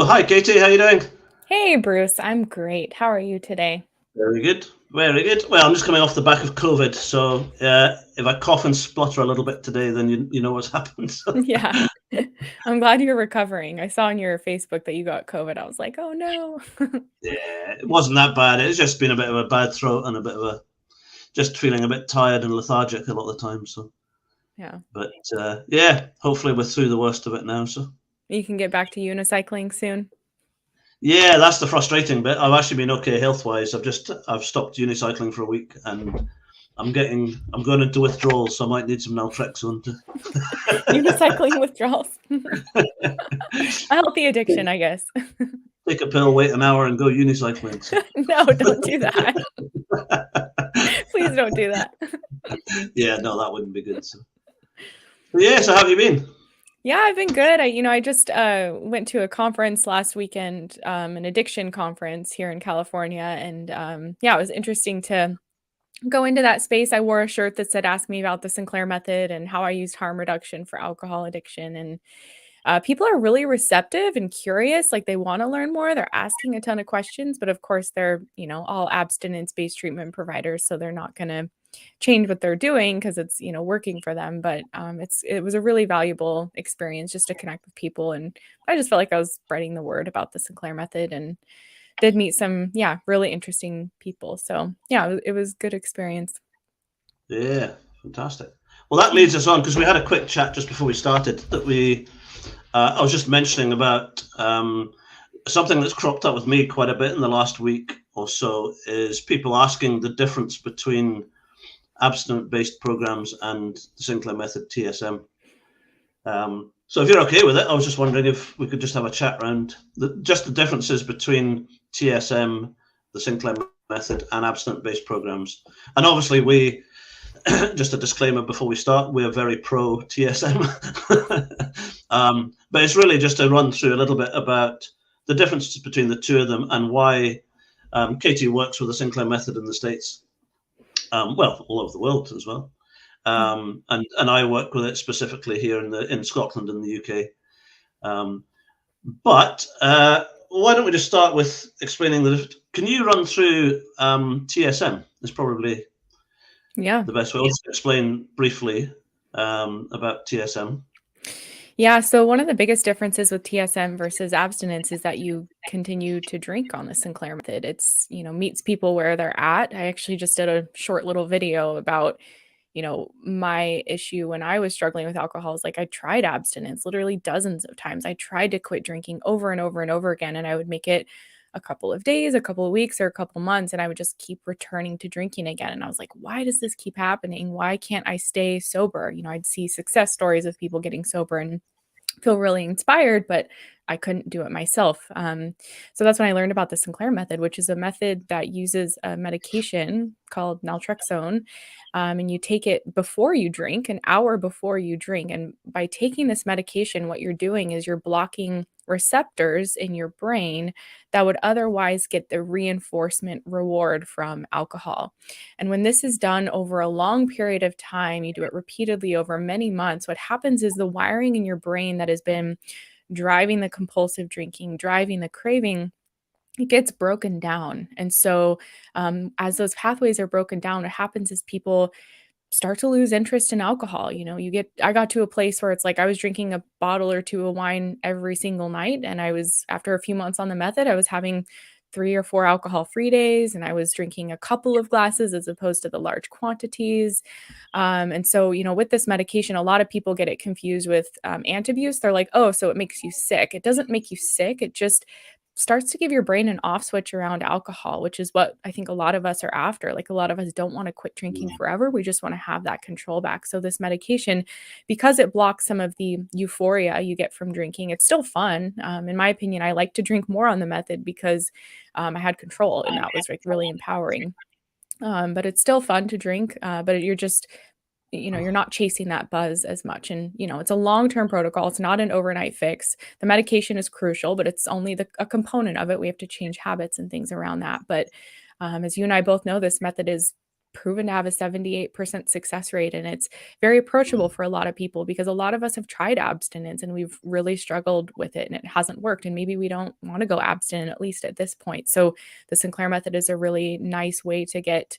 Oh, hi Katie, how you doing? Hey, Bruce, I'm great. How are you today? Very good, very good. Well, I'm just coming off the back of COVID, so if I cough and splutter a little bit today, then you know what's happened. So, Yeah. I'm glad you're recovering. I saw on your Facebook that you got COVID. I was like, oh no. yeah, it wasn't that bad. It's just been a bit of a bad throat and a bit of a just feeling a bit tired and lethargic a lot of the time. So, Yeah. but yeah, hopefully we're through the worst of it now. So, You can get back to unicycling soon. yeah, that's the frustrating bit. I've actually been okay health wise. I've stopped unicycling for a week and I'm going into withdrawal, so I might need some naltrexone to Unicycling withdrawals. A healthy addiction, I guess. take a pill, wait an hour, and go unicycling. So. No, don't do that. Please don't do that. Yeah, no, that wouldn't be good. So, but yeah, so how have you been? Yeah, I've been good. I just went to a conference last weekend, an addiction conference here in California, and yeah, it was interesting to go into that space. I wore a shirt that said, "Ask me about the Sinclair Method and how I used harm reduction for alcohol addiction." And people are really receptive and curious. Like they want to learn more. They're asking a ton of questions, but of course, they're all abstinence-based treatment providers, so they're not going to change what they're doing because it's working for them. But it was a really valuable experience just to connect with people, and I just felt like I was spreading the word about the Sinclair Method and did meet some, yeah, really interesting people. So yeah, it was good experience. Yeah, fantastic. Well, that leads us on because we had a quick chat just before we started that I was just mentioning about something that's cropped up with me quite a bit in the last week or so is people asking the difference between abstinence-based programs and the Sinclair Method TSM. So if you're okay with it, I was just wondering if we could just have a chat around just the differences between TSM, the Sinclair Method, and abstinence-based programs. And obviously, just a disclaimer before we start, we're very pro TSM. But it's really just to run through a little bit about the differences between the two of them and why Katie works with the Sinclair Method in the States, well, all over the world as well. And I work with it specifically here in Scotland and the UK. But why don't we just start with explaining can you run through TSM? Is probably Yeah. the best way. Let's explain briefly about TSM. Yeah. So one of the biggest differences with TSM versus abstinence is that you continue to drink on the Sinclair Method. It's, meets people where they're at. I actually just did a short little video about, my issue when I was struggling with alcohol. Is like I tried abstinence literally dozens of times. I tried to quit drinking over and over and over again, and I would make it a couple of days, a couple of weeks, or a couple of months, and I would just keep returning to drinking again. And I was like, why does this keep happening? Why can't I stay sober? I'd see success stories of people getting sober and feel really inspired, but I couldn't do it myself. So that's when I learned about the Sinclair Method, which is a method that uses a medication called naltrexone. And you take it before you drink, an hour before you drink. And by taking this medication, what you're doing is you're blocking receptors in your brain that would otherwise get the reinforcement reward from alcohol. And when this is done over a long period of time, you do it repeatedly over many months, what happens is the wiring in your brain that has been driving the compulsive drinking, driving the craving, it gets broken down. And so, as those pathways are broken down, what happens is people start to lose interest in alcohol. I got to a place where it's like I was drinking a bottle or two of wine every single night. And after a few months on the method, I was having 3 or 4 alcohol-free days, and I was drinking a couple of glasses as opposed to the large quantities. And so, with this medication, a lot of people get it confused with antabuse. They're like, oh, so it makes you sick. It doesn't make you sick. It just starts to give your brain an off switch around alcohol, which is what I think a lot of us are after. Like a lot of us don't want to quit drinking forever. We just want to have that control back. So this medication, because it blocks some of the euphoria you get from drinking, it's still fun. In my opinion, I like to drink more on the method because I had control, and that was like really empowering. But it's still fun to drink, but you're not chasing that buzz as much. And, it's a long-term protocol. It's not an overnight fix. The medication is crucial, but it's only a component of it. We have to change habits and things around that. But as you and I both know, this method is proven to have a 78% success rate. And it's very approachable for a lot of people, because a lot of us have tried abstinence and we've really struggled with it and it hasn't worked. And maybe we don't want to go abstinent, at least at this point. So the Sinclair Method is a really nice way to get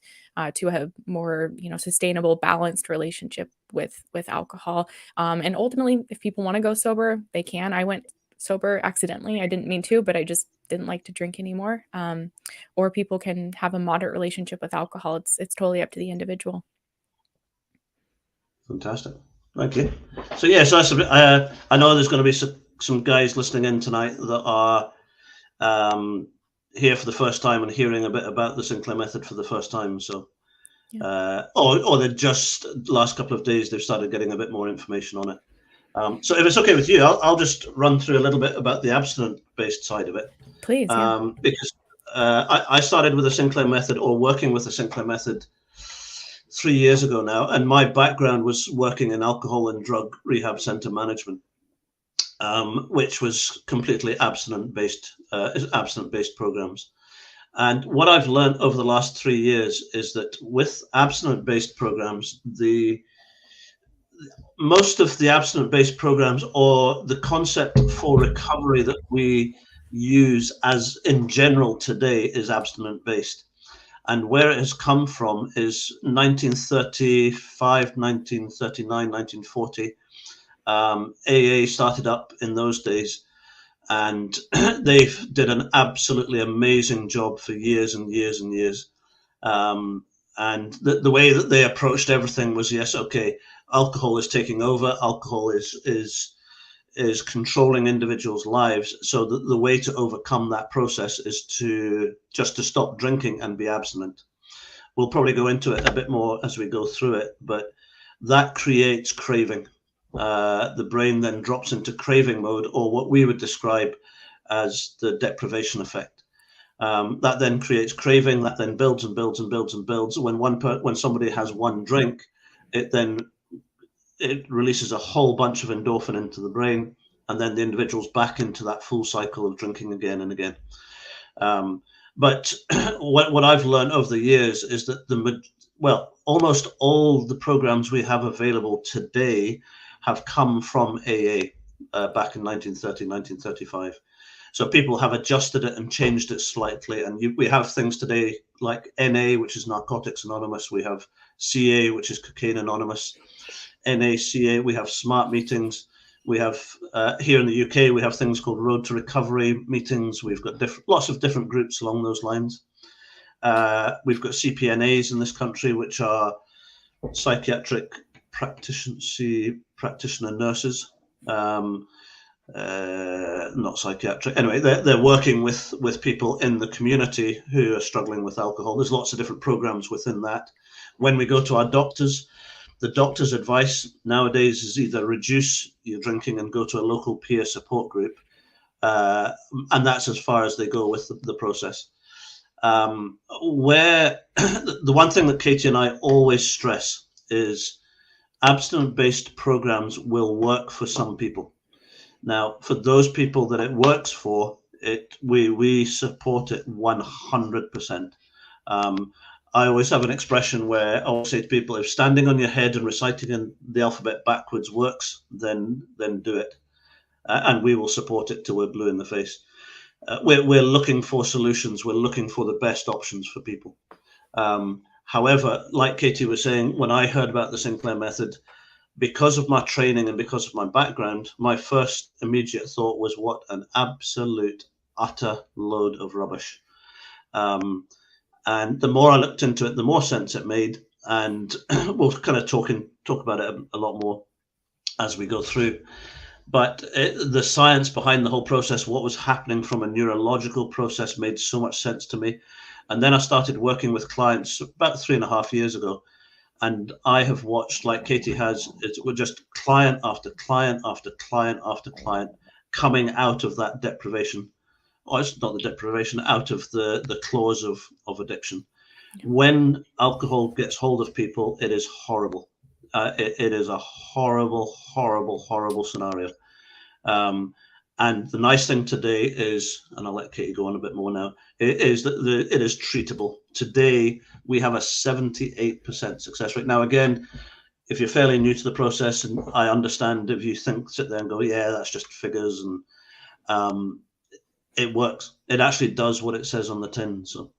to a more, sustainable, balanced relationship with alcohol. And ultimately, if people want to go sober, they can. I went sober accidentally. I didn't mean to, but I just didn't like to drink anymore. Or people can have a moderate relationship with alcohol. It's totally up to the individual. Fantastic. Thank you. So yeah, so that's a bit, I know there's going to be some guys listening in tonight that are here for the first time and hearing a bit about the Sinclair Method for the first time. So, yeah. Or they're just last couple of days they've started getting a bit more information on it. So if it's okay with you, I'll just run through a little bit about the abstinence-based side of it. Please. Yeah. Because I started with the Sinclair Method, or working with the Sinclair Method, 3 years ago now, and my background was working in alcohol and drug rehab center management, which was completely abstinence-based programs. And what I've learned over the last 3 years is that with abstinence-based programs, most of the abstinence-based programs, or the concept for recovery that we use as in general today, is abstinence-based. And where it has come from is 1935, 1939, 1940. AA started up in those days, and they did an absolutely amazing job for years and years and years. And the way that they approached everything was, yes, okay, alcohol is taking over, alcohol is controlling individuals' lives. So the way to overcome that process is to stop drinking and be abstinent. We'll probably go into it a bit more as we go through it, but that creates craving. The brain then drops into craving mode, or what we would describe as the deprivation effect. That then creates craving, that then builds and builds and builds and builds. When somebody has one drink, it releases a whole bunch of endorphin into the brain, and then the individual's back into that full cycle of drinking again and again. But what I've learned over the years is that almost all the programs we have available today have come from AA back in 1930, 1935. So people have adjusted it and changed it slightly. And we have things today like NA, which is Narcotics Anonymous. We have CA, which is Cocaine Anonymous. NACA, we have SMART meetings. We have here in the UK, we have things called Road to Recovery meetings. We've got lots of different groups along those lines. We've got CPNAs in this country, which are psychiatric practitioner nurses. Not psychiatric. Anyway, they're working with people in the community who are struggling with alcohol. There's lots of different programs within that. When we go to our doctors, the doctor's advice nowadays is either reduce your drinking and go to a local peer support group. And that's as far as they go with the process. Where the one thing that Katie and I always stress is abstinence-based programs will work for some people. Now, for those people that it works for, we support it 100%. I always have an expression where I always say to people, if standing on your head and reciting the alphabet backwards works, then do it. And we will support it till we're blue in the face. We're looking for solutions. We're looking for the best options for people. However, like Katie was saying, when I heard about the Sinclair Method, because of my training and because of my background, my first immediate thought was, what an absolute, utter load of rubbish. And the more I looked into it, the more sense it made. And we'll kind of talk about it a lot more as we go through. But the science behind the whole process, what was happening from a neurological process, made so much sense to me. And then I started working with clients about 3.5 years ago. And I have watched, like Katie has, we're just client after client after client after client coming out of that deprivation. Or it's not the deprivation, out of the claws of addiction. When alcohol gets hold of people, it is horrible. It is a horrible, horrible, horrible scenario. And the nice thing today is, and I'll let Katie go on a bit more now, is that it is treatable. Today, we have a 78% success rate. Now, again, if you're fairly new to the process, and I understand if you sit there and go, yeah, that's just figures, and it works. It actually does what it says on the tin. So,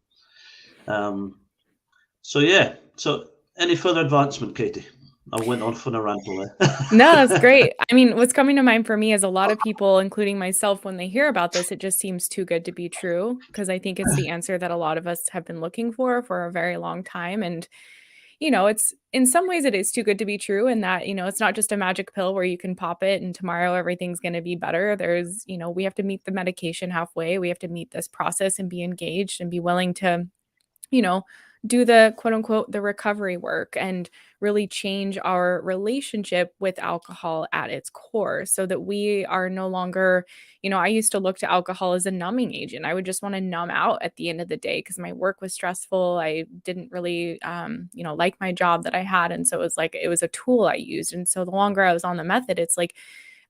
yeah. So, any further advancement, Katie? I went on for a ramble there. No, that's great. I mean, what's coming to mind for me is a lot of people, including myself, when they hear about this, it just seems too good to be true, because I think it's the answer that a lot of us have been looking for a very long time. And, it's in some ways it is too good to be true, in that, it's not just a magic pill where you can pop it and tomorrow everything's going to be better. There's, we have to meet the medication halfway. We have to meet this process and be engaged and be willing to, do the quote unquote the recovery work and really change our relationship with alcohol at its core, so that we are no longer, I used to look to alcohol as a numbing agent. I would just want to numb out at the end of the day because my work was stressful. I didn't really, like my job that I had. And so it was a tool I used. And so the longer I was on the method, it's like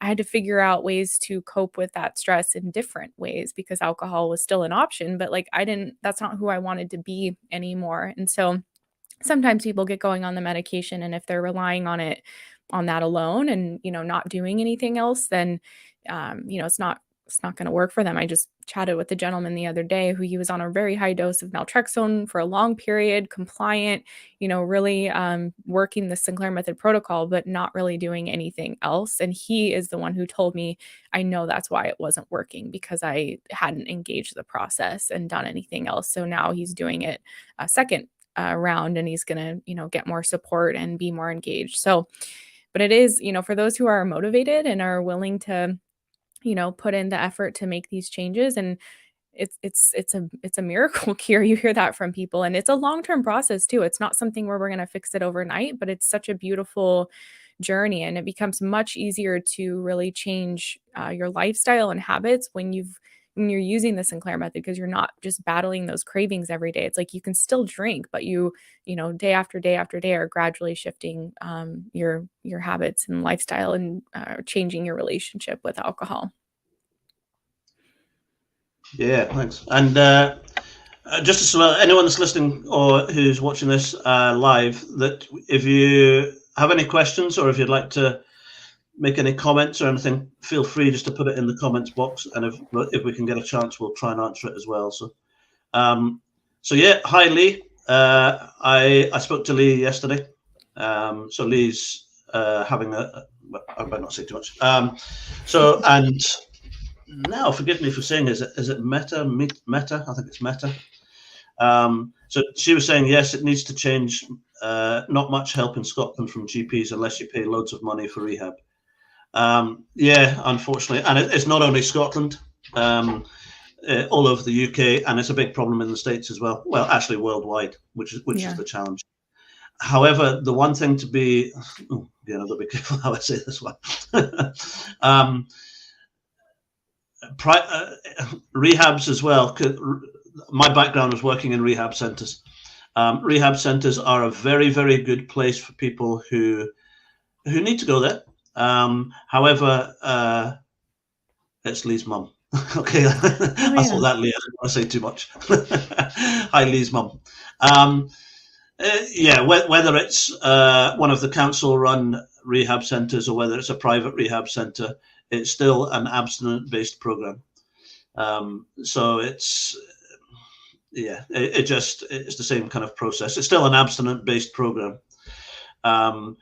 I had to figure out ways to cope with that stress in different ways, because alcohol was still an option, but that's not who I wanted to be anymore. And so sometimes people get going on the medication, and if they're relying on that alone and, not doing anything else, then, it's not going to work for them. I just chatted with a gentleman the other day who he was on a very high dose of naltrexone for a long period, compliant, really working the Sinclair Method protocol, but not really doing anything else. And he is the one who told me, I know that's why it wasn't working, because I hadn't engaged the process and done anything else. So now he's doing it a second round, and he's going to, get more support and be more engaged. So, but it is, for those who are motivated and are willing to, put in the effort to make these changes. And it's a miracle cure. You hear that from people, and it's a long-term process too. It's not something where we're going to fix it overnight, but it's such a beautiful journey, and it becomes much easier to really change your lifestyle and habits when you're using the Sinclair Method, because you're not just battling those cravings every day. It's like you can still drink, but you day after day after day are gradually shifting your habits and lifestyle, and changing your relationship with alcohol. Yeah, thanks. And just as well, anyone that's listening or who's watching this live, that if you have any questions or if you'd like to make any comments or anything, feel free just to put it in the comments box, and if we can get a chance, we'll try and answer it as well. So yeah, hi Lee. I spoke to Lee yesterday. So Lee's having I better not say too much. And now, forgive me for saying, is it Meta? I think it's Meta. So she was saying, yes, it needs to change. Not much help in Scotland from GPs unless you pay loads of money for rehab. Yeah, unfortunately, and it's not only Scotland, all over the UK, and it's a big problem in the States as well. Well, actually, worldwide, which is the challenge. However, the one thing to be, I've got to be careful how I say this one. Rehabs as well. My background was working in rehab centres. Rehab centres are a very, very good place for people who need to go there. However, it's Lee's mum. Okay, I thought that, Lee. I didn't want to say too much. Hi, Lee's mum. Yeah, whether it's one of the council-run rehab centres or whether it's a private rehab centre, it's still an abstinence-based program. So it's it's the same kind of process. It's still an abstinence-based program. And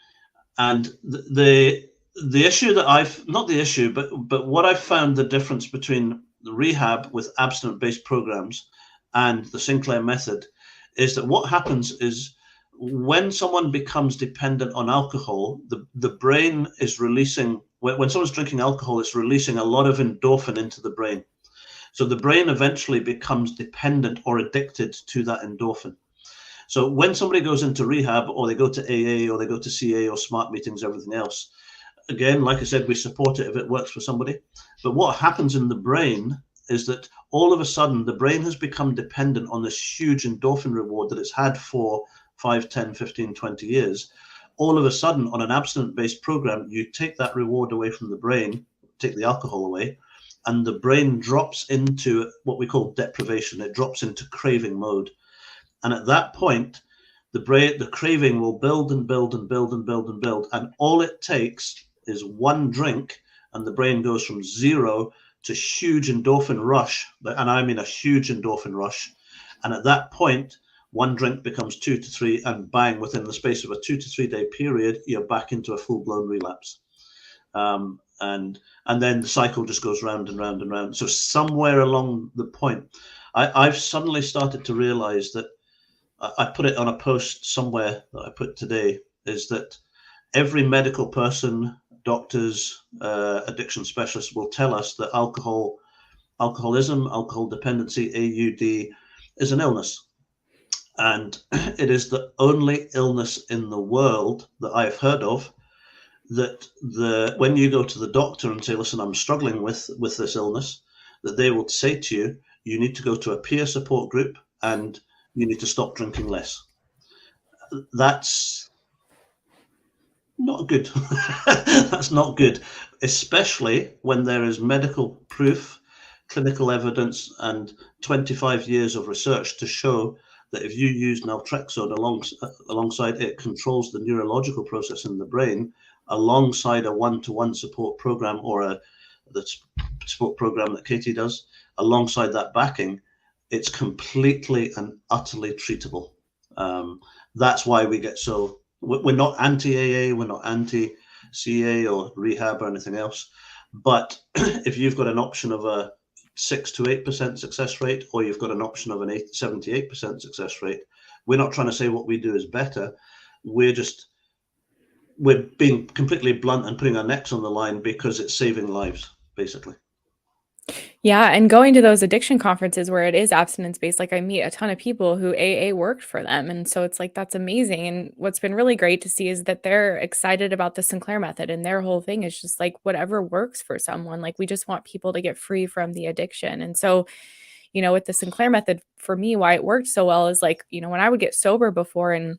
the issue that but what I've found the difference between the rehab with abstinence-based programs and the Sinclair Method is that what happens is when someone becomes dependent on alcohol, the brain is releasing, when someone's drinking alcohol, it's releasing a lot of endorphin into the brain. So the brain eventually becomes dependent or addicted to that endorphin. So when somebody goes into rehab, or they go to AA, or they go to CA or SMART meetings, everything else, again, like I said, we support it if it works for somebody. But what happens in the brain is that all of a sudden the brain has become dependent on this huge endorphin reward that it's had for 5, 10, 15, 20 years. All of a sudden, on an abstinence-based program, you take that reward away from the brain, take the alcohol away, and the brain drops into what we call deprivation. It drops into craving mode. And at that point, the craving will build and build and build and build and build. And all it takes is one drink, and the brain goes from 0 to huge endorphin rush. And I mean a huge endorphin rush. And at that point, one drink becomes 2 to 3, and bang, within the space of a 2 to 3 day period, you're back into a full-blown relapse. And then the cycle just goes round and round and round. So somewhere along the point, I've suddenly started to realize that, I put it on a post somewhere that I put today, is that every medical person, doctors, addiction specialists will tell us that alcoholism, alcohol dependency, AUD, is an illness. And it is the only illness in the world that I've heard of that when you go to the doctor and say, listen, I'm struggling with this illness, that they will say to you, you need to go to a peer support group and you need to stop drinking less. That's not good. That's not good, especially when there is medical proof, clinical evidence, and 25 years of research to show that if you use naltrexone alongside, it controls the neurological process in the brain, alongside a one-to-one support program, or the support program that Katie does, alongside that backing, it's completely and utterly treatable. That's why we get so, we're not anti-AA, we're not anti-CA or rehab or anything else. But if you've got an option of a 6 to 8% success rate, or you've got an option of an 78% success rate, we're not trying to say what we do is better. We're being completely blunt and putting our necks on the line because it's saving lives, basically. Yeah, and going to those addiction conferences where it is abstinence-based, like I meet a ton of people who AA worked for them. And so it's like, that's amazing. And what's been really great to see is that they're excited about the Sinclair method, and their whole thing is just like whatever works for someone. Like, we just want people to get free from the addiction. And so, with the Sinclair method, for me, why it worked so well is like, when I would get sober before and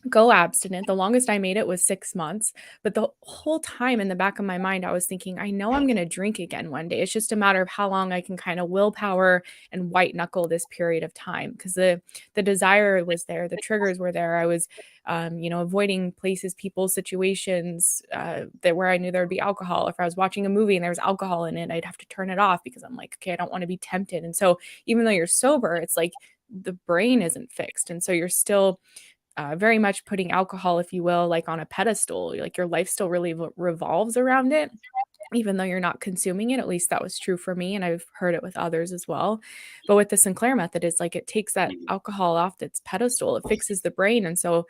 go abstinent, the longest I made it was 6 months. But the whole time in the back of my mind, I was thinking, I know I'm going to drink again one day. It's just a matter of how long I can kind of willpower and white knuckle this period of time, because the desire was there, the triggers were there. I was, avoiding places, people, situations that where I knew there would be alcohol. If I was watching a movie and there was alcohol in it, I'd have to turn it off because I'm like, okay, I don't want to be tempted. And so even though you're sober, it's like the brain isn't fixed. And so you're still very much putting alcohol, if you will, like on a pedestal. Like, your life still really revolves around it, even though you're not consuming it. At least that was true for me, and I've heard it with others as well. But with the Sinclair method, it's like it takes that alcohol off its pedestal. It fixes the brain. And so,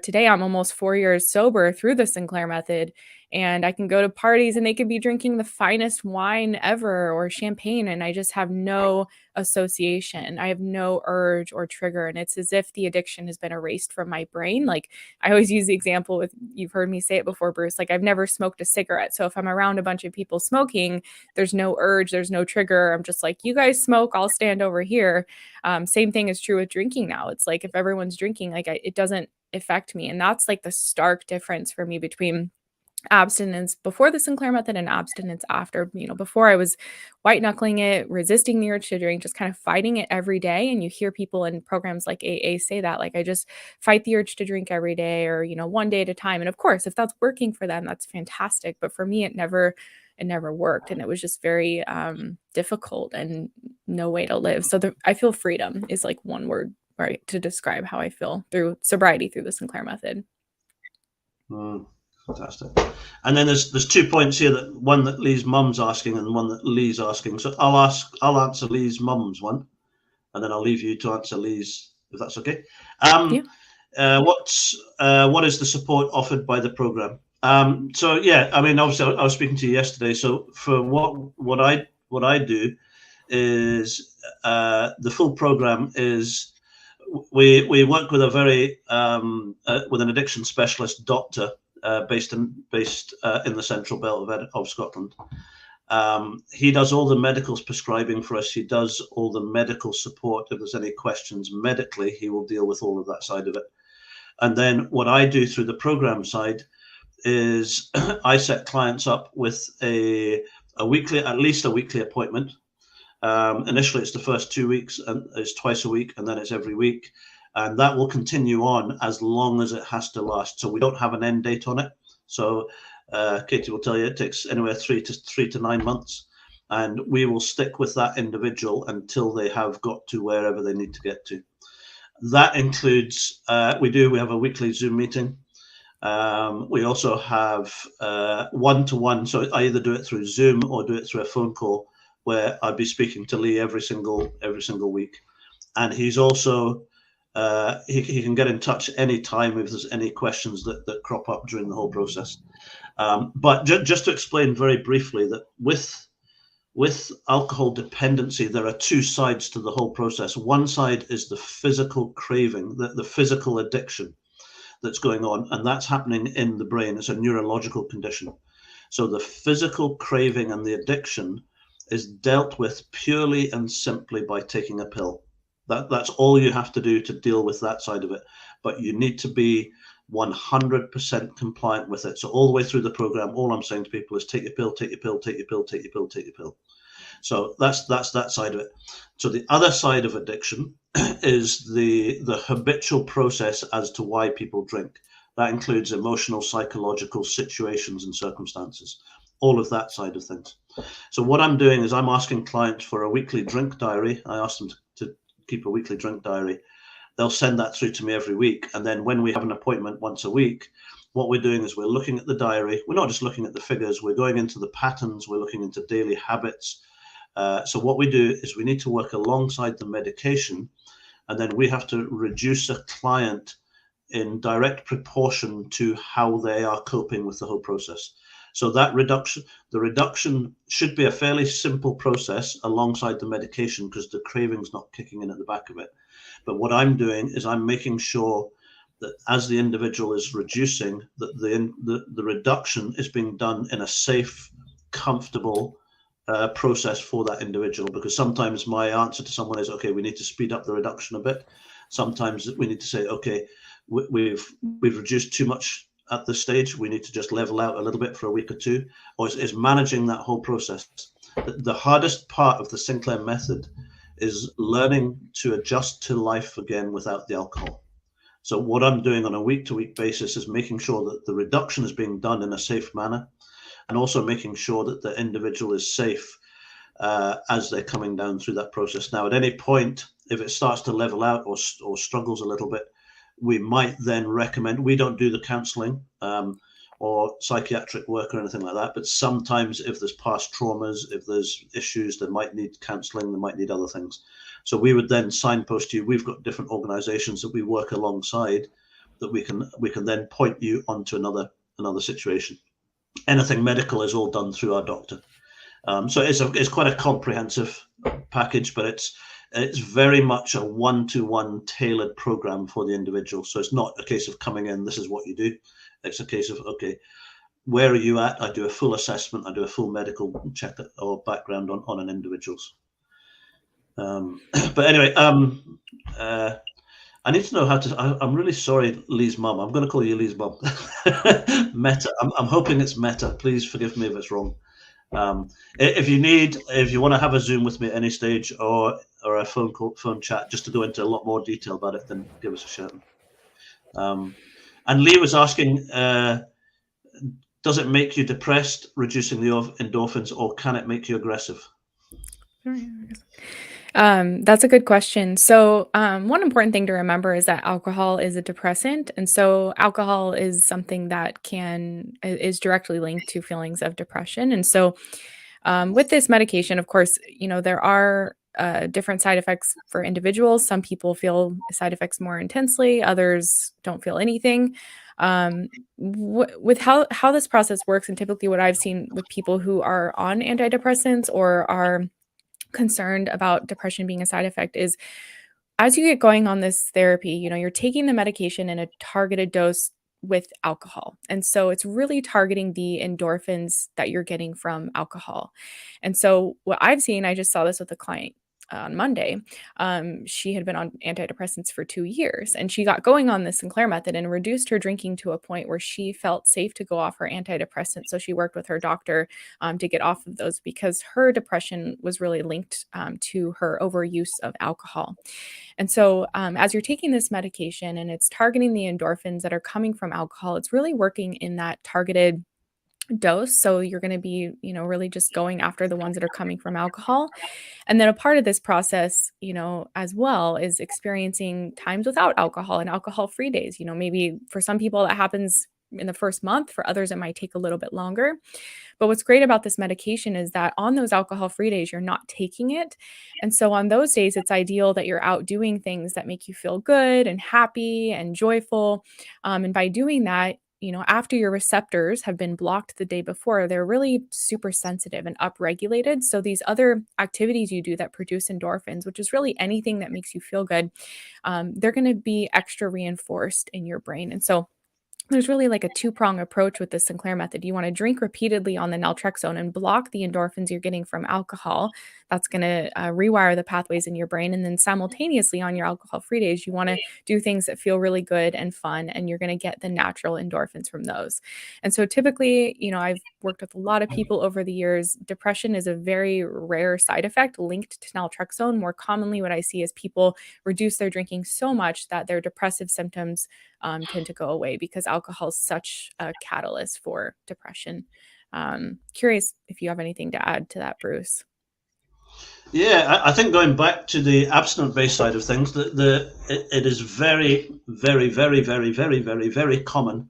today I'm almost 4 years sober through the Sinclair method, and I can go to parties and they could be drinking the finest wine ever or champagne, and I just have no association. I have no urge or trigger, and it's as if the addiction has been erased from my brain. Like, I always use the example with, you've heard me say it before, Bruce, like, I've never smoked a cigarette. So if I'm around a bunch of people smoking, there's no urge, there's no trigger. I'm just like, you guys smoke, I'll stand over here. Same thing is true with drinking now. It's like, if everyone's drinking, like, it doesn't affect me. And that's like the stark difference for me between abstinence before the Sinclair method and abstinence after. Before, I was white knuckling it, resisting the urge to drink, just kind of fighting it every day. And you hear people in programs like AA say that, like, I just fight the urge to drink every day, or, one day at a time. And of course, if that's working for them, that's fantastic. But for me, it never worked. And it was just very difficult and no way to live. So I feel freedom is like one word, right, to describe how I feel through sobriety, through the Sinclair method. Fantastic. And then there's 2 points here, that one that Lee's mum's asking and one that Lee's asking. So I'll answer Lee's mum's one, and then I'll leave you to answer Lee's, if that's okay. Yeah. What is the support offered by the program? So yeah, I mean, obviously I was speaking to you yesterday. So for what I do is the full program is we work with a very with an addiction specialist doctor based in the central belt of Scotland. He does all the medical prescribing for us. He does all the medical support. If there's any questions medically, he will deal with all of that side of it. And then what I do through the program side is I set clients up with a at least a weekly appointment. Initially, it's the first 2 weeks, and it's twice a week, and then it's every week. And that will continue on as long as it has to last. So we don't have an end date on it. So Katie will tell you it takes anywhere 3 to 9 months. And we will stick with that individual until they have got to wherever they need to get to. That includes, we have a weekly Zoom meeting. We also have one-to-one. So I either do it through Zoom or do it through a phone call, where I'd be speaking to Lee every single week. And he's also, he can get in touch anytime if there's any questions that crop up during the whole process. But just to explain very briefly that with alcohol dependency, there are two sides to the whole process. One side is the physical craving, the physical addiction that's going on, and that's happening in the brain. It's a neurological condition. So the physical craving and the addiction is dealt with purely and simply by taking a pill. That's all you have to do to deal with that side of it. But you need to be 100% compliant with it. So all the way through the program, all I'm saying to people is take your pill, take your pill, take your pill, take your pill, take your pill. So that's that side of it. So the other side of addiction is the habitual process as to why people drink. That includes emotional, psychological situations and circumstances, all of that side of things. So what I'm doing is I'm asking clients for a weekly drink diary. I ask them to keep a weekly drink diary. They'll send that through to me every week. And then when we have an appointment once a week, what we're doing is we're looking at the diary. We're not just looking at the figures. We're going into the patterns. We're looking into daily habits. So what we do is we need to work alongside the medication, and then we have to reduce a client in direct proportion to how they are coping with the whole process. So that the reduction should be a fairly simple process alongside the medication, because the craving's not kicking in at the back of it. But what I'm doing is I'm making sure that as the individual is reducing, that the reduction is being done in a safe, comfortable process for that individual. Because sometimes my answer to someone is, okay, we need to speed up the reduction a bit. Sometimes we need to say, okay, we've reduced too much at this stage. We need to just level out a little bit for a week or two. Or it's managing that whole process. The hardest part of the Sinclair method is learning to adjust to life again without the alcohol. So what I'm doing on a week-to-week basis is making sure that the reduction is being done in a safe manner, and also making sure that the individual is safe as they're coming down through that process. Now, at any point, if it starts to level out or struggles a little bit, we might then recommend, we don't do the counseling or psychiatric work or anything like that, but sometimes if there's past traumas, if there's issues, they might need counseling, they might need other things. So we would then signpost you. We've got different organizations that we work alongside that we can then point you onto another situation. Anything medical is all done through our doctor. So it's quite a comprehensive package, but it's very much a one-to-one tailored program for the individual. So it's not a case of coming in, this is what you do. It's a case of, okay, where are you at? I do a full assessment. I do a full medical check or background on an individual's. But anyway, I need to know how to. I'm really sorry, Lee's mum. I'm going to call you Lee's mum. Meta. I'm hoping it's Meta. Please forgive me if it's wrong. If you want to have a Zoom with me at any stage, or a phone chat, just to go into a lot more detail about it, then give us a shout. And Lee was asking, does it make you depressed, reducing the endorphins, or can it make you aggressive? That's a good question. So one important thing to remember is that alcohol is a depressant. And so alcohol is something that is directly linked to feelings of depression. And so with this medication, of course, there are different side effects for individuals. Some people feel side effects more intensely, others don't feel anything. With how this process works, and typically what I've seen with people who are on antidepressants or are concerned about depression being a side effect is, as you get going on this therapy, you're taking the medication in a targeted dose with alcohol. And so it's really targeting the endorphins that you're getting from alcohol. And so what I've seen, I just saw this with a client on Monday, she had been on antidepressants for 2 years, and she got going on the Sinclair method and reduced her drinking to a point where she felt safe to go off her antidepressants. So she worked with her doctor to get off of those because her depression was really linked to her overuse of alcohol. And so, as you're taking this medication and it's targeting the endorphins that are coming from alcohol, it's really working in that targeted dose. So you're going to be, really just going after the ones that are coming from alcohol. And then a part of this process, as well, is experiencing times without alcohol and alcohol-free days. Maybe for some people that happens in the first month, for others it might take a little bit longer. But what's great about this medication is that on those alcohol-free days, you're not taking it. And so on those days, it's ideal that you're out doing things that make you feel good and happy and joyful. And by doing that, after your receptors have been blocked the day before, they're really super sensitive and upregulated. So these other activities you do that produce endorphins, which is really anything that makes you feel good, they're going to be extra reinforced in your brain. And so there's really like a two-prong approach with the Sinclair method. You want to drink repeatedly on the naltrexone and block the endorphins you're getting from alcohol. That's going to rewire the pathways in your brain. And then simultaneously on your alcohol-free days, you want to do things that feel really good and fun, and you're going to get the natural endorphins from those. And so typically, I've worked with a lot of people over the years. Depression is a very rare side effect linked to naltrexone. More commonly, what I see is people reduce their drinking so much that their depressive symptoms tend to go away because alcohol is such a catalyst for depression. Curious if you have anything to add to that, Bruce. Yeah, I think going back to the abstinence-based side of things, it is very, very, very, very, very, very, very common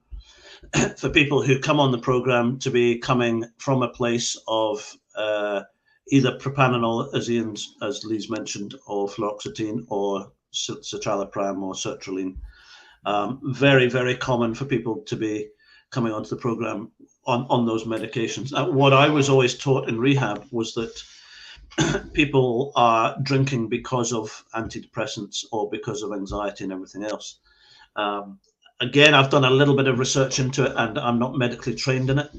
for people who come on the program to be coming from a place of either propranolol, as Lee's mentioned, or fluoxetine, or citalopram, or sertraline. Very, very common for people to be coming onto the program on those medications. What I was always taught in rehab was that people are drinking because of antidepressants or because of anxiety and everything else. Again, I've done a little bit of research into it, and I'm not medically trained in it.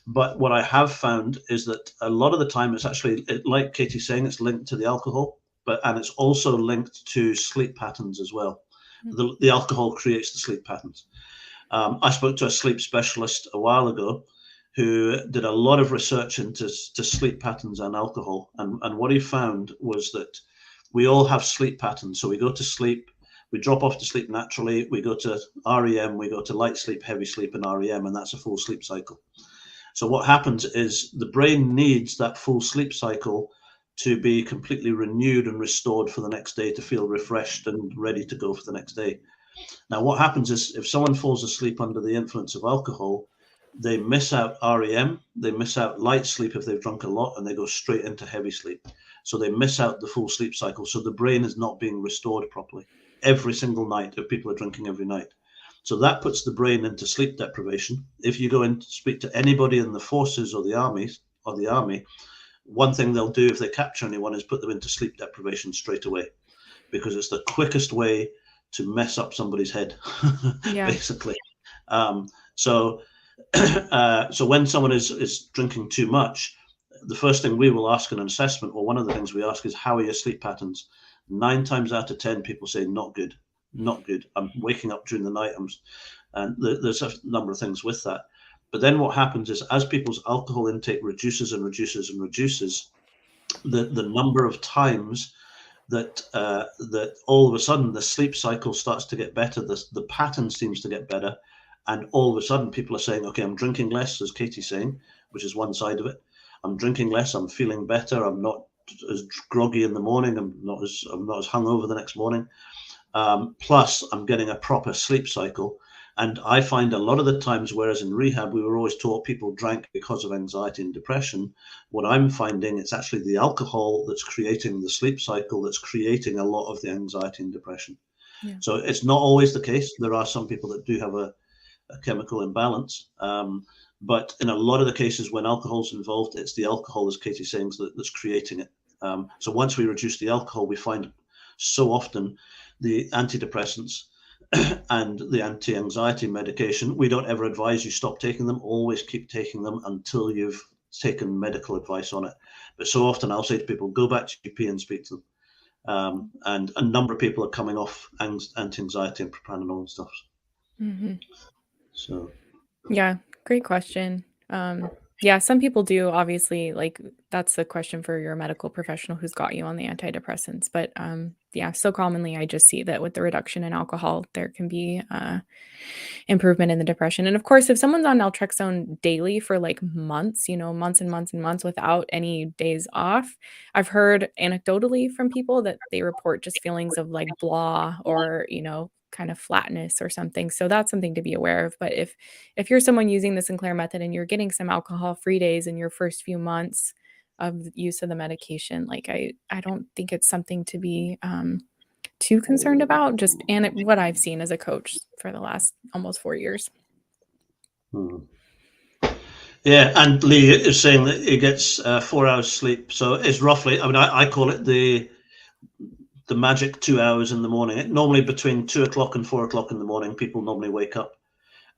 But what I have found is that a lot of the time it's actually, like Katie's saying, it's linked to the alcohol, and it's also linked to sleep patterns as well. The alcohol creates the sleep patterns. I spoke to a sleep specialist a while ago who did a lot of research into sleep patterns and alcohol. And what he found was that we all have sleep patterns. So we go to sleep, we drop off to sleep naturally, we go to REM, we go to light sleep, heavy sleep, and REM, and that's a full sleep cycle. So what happens is the brain needs that full sleep cycle to be completely renewed and restored for the next day, to feel refreshed and ready to go for the next day. Now, what happens is if someone falls asleep under the influence of alcohol, they miss out REM, they miss out light sleep if they've drunk a lot, and they go straight into heavy sleep. So they miss out the full sleep cycle. So the brain is not being restored properly every single night if people are drinking every night. So that puts the brain into sleep deprivation. If you go and speak to anybody in the forces or the army, one thing they'll do if they capture anyone is put them into sleep deprivation straight away, because it's the quickest way to mess up somebody's head, basically. So when someone is drinking too much, the first thing we will ask in an assessment, or one of the things we ask, is how are your sleep patterns? 9 times out of 10, people say not good, not good. I'm waking up during the night. And there's a number of things with that. But then what happens is, as people's alcohol intake reduces and reduces and reduces, the number of times that all of a sudden the sleep cycle starts to get better, the pattern seems to get better, and all of a sudden people are saying, okay, I'm drinking less, as Katie's saying, which is one side of it. I'm drinking less, I'm feeling better, I'm not as groggy in the morning, I'm not as hungover the next morning. Plus, I'm getting a proper sleep cycle. And I find a lot of the times, whereas in rehab we were always taught people drank because of anxiety and depression, what I'm finding, it's actually the alcohol that's creating the sleep cycle that's creating a lot of the anxiety and depression. Yeah. So it's not always the case. There are some people that do have a chemical imbalance. But in a lot of the cases when alcohol's involved, it's the alcohol, as Katie's saying, that's creating it. So once we reduce the alcohol, we find so often the antidepressants and the anti-anxiety medication, we don't ever advise you stop taking them. Always keep taking them until you've taken medical advice on it. But so often I'll say to people, go back to your GP and speak to them. And a number of people are coming off anti-anxiety and propranolol and stuff. Mm-hmm. So yeah, great question. Yeah, some people do obviously, like, that's a question for your medical professional who's got you on the antidepressants. But yeah, so commonly I just see that with the reduction in alcohol, there can be improvement in the depression. And of course, if someone's on naltrexone daily for like months, months and months and months without any days off, I've heard anecdotally from people that they report just feelings of like blah or, kind of flatness or something. So that's something to be aware of. But if you're someone using the Sinclair method and you're getting some alcohol-free days in your first few months of the use of the medication, like I don't think it's something to be too concerned about, just and what I've seen as a coach for the last almost 4 years. Yeah, and Lee is saying that he gets 4 hours sleep. So it's roughly, I call it the magic 2 hours in the morning. Normally between 2 o'clock and 4 o'clock in the morning, people normally wake up.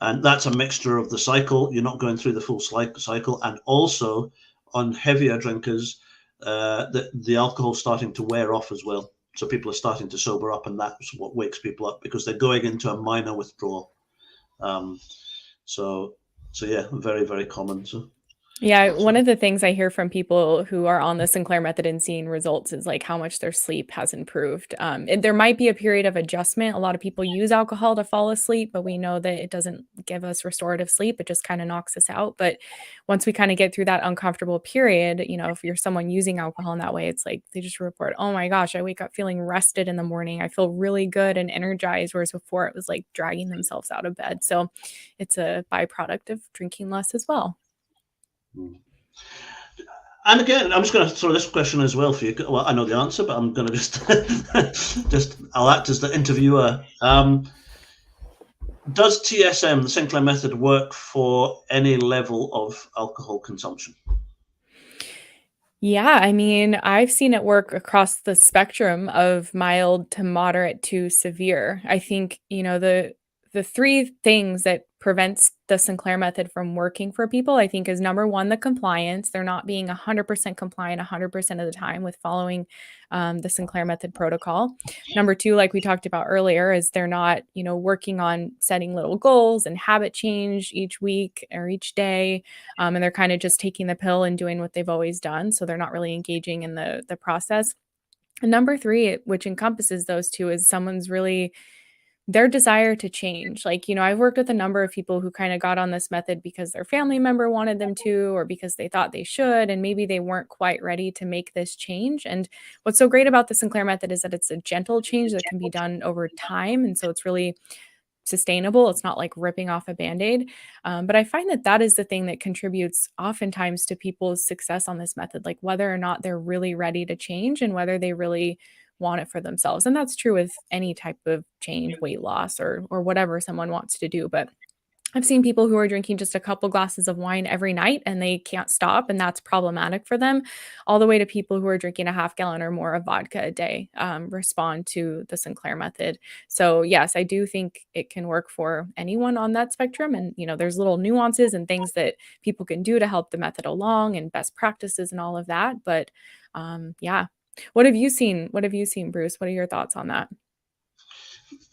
And that's a mixture of the cycle. You're not going through the full cycle. And also on heavier drinkers, the alcohol's starting to wear off as well. So people are starting to sober up, and that's what wakes people up because they're going into a minor withdrawal. So yeah, very, very common. So yeah, one of the things I hear from people who are on the Sinclair method and seeing results is like how much their sleep has improved. There might be a period of adjustment. A lot of people use alcohol to fall asleep, but we know that it doesn't give us restorative sleep. It just kind of knocks us out. But once we kind of get through that uncomfortable period, if you're someone using alcohol in that way, it's like they just report, oh my gosh, I wake up feeling rested in the morning. I feel really good and energized, whereas before it was like dragging themselves out of bed. So it's a byproduct of drinking less as well. And again, I'm just going to throw this question as well for you. Well, I know the answer, but I'm going to I'll act as the interviewer. Does TSM, the Sinclair method, work for any level of alcohol consumption? Yeah, I've seen it work across the spectrum of mild to moderate to severe. I think, the three things that prevents the Sinclair method from working for people, I think, is number one, the compliance. They're not being 100% compliant 100% of the time with following the Sinclair method protocol. Number two, like we talked about earlier, is they're not, working on setting little goals and habit change each week or each day. And they're kind of just taking the pill and doing what they've always done. So they're not really engaging in the process. And number three, which encompasses those two, is someone's really their desire to change. Like, I've worked with a number of people who kind of got on this method because their family member wanted them to, or because they thought they should, and maybe they weren't quite ready to make this change. And what's so great about the Sinclair method is that it's a gentle change that can be done over time. And so it's really sustainable. It's not like ripping off a Band-Aid. But I find that is the thing that contributes oftentimes to people's success on this method, like whether or not they're really ready to change and whether they really want it for themselves. And that's true with any type of change, weight loss, or whatever someone wants to do. But I've seen people who are drinking just a couple glasses of wine every night and they can't stop, and that's problematic for them, all the way to people who are drinking a half gallon or more of vodka a day respond to the Sinclair method. So yes, I do think it can work for anyone on that spectrum. And, there's little nuances and things that people can do to help the method along and best practices and all of that. But yeah. What have you seen? Bruce? What are your thoughts on that?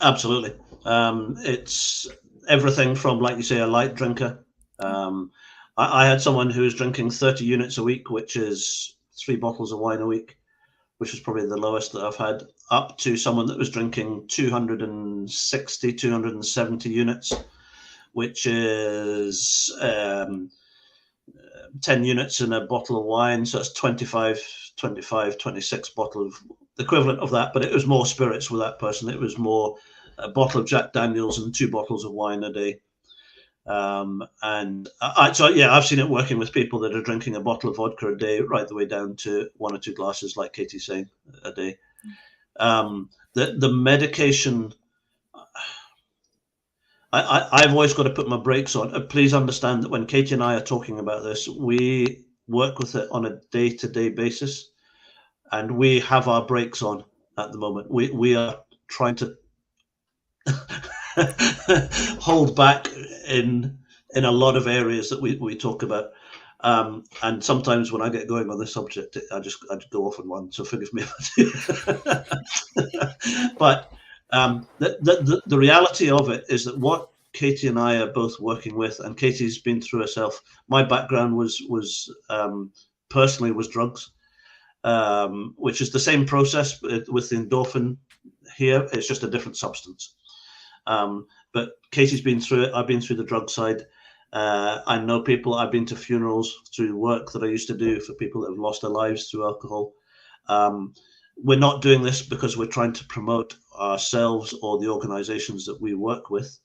Absolutely. It's everything from, like you say, a light drinker. I had someone who was drinking 30 units a week, which is 3 bottles of wine a week, which is probably the lowest that I've had, up to someone that was drinking 260, 270 units, which is 10 units in a bottle of wine. So it's 26 bottle of the equivalent of that, but it was more spirits with that person. It was more a bottle of Jack Daniels and 2 bottles of wine a day. So I've seen it working with people that are drinking a bottle of vodka a day, right the way down to 1 or 2 glasses, like Katie's saying, a day. The medication, I've always got to put my brakes on. Please understand that when Katie and I are talking about this, we work with it on a day-to-day basis, and we have our brakes on at the moment. We are trying to hold back in a lot of areas that we talk about. And sometimes when I get going on this subject, I just go off on one. So forgive me if I do. But the reality of it is that what Katie and I are both working with, and Katie's been through herself. My background was personally was drugs, which is the same process with the endorphin here. It's just a different substance. But Katie's been through it. I've been through the drug side. I know people. I've been to funerals through work that I used to do for people that have lost their lives through alcohol. We're not doing this because we're trying to promote ourselves or the organizations that we work with.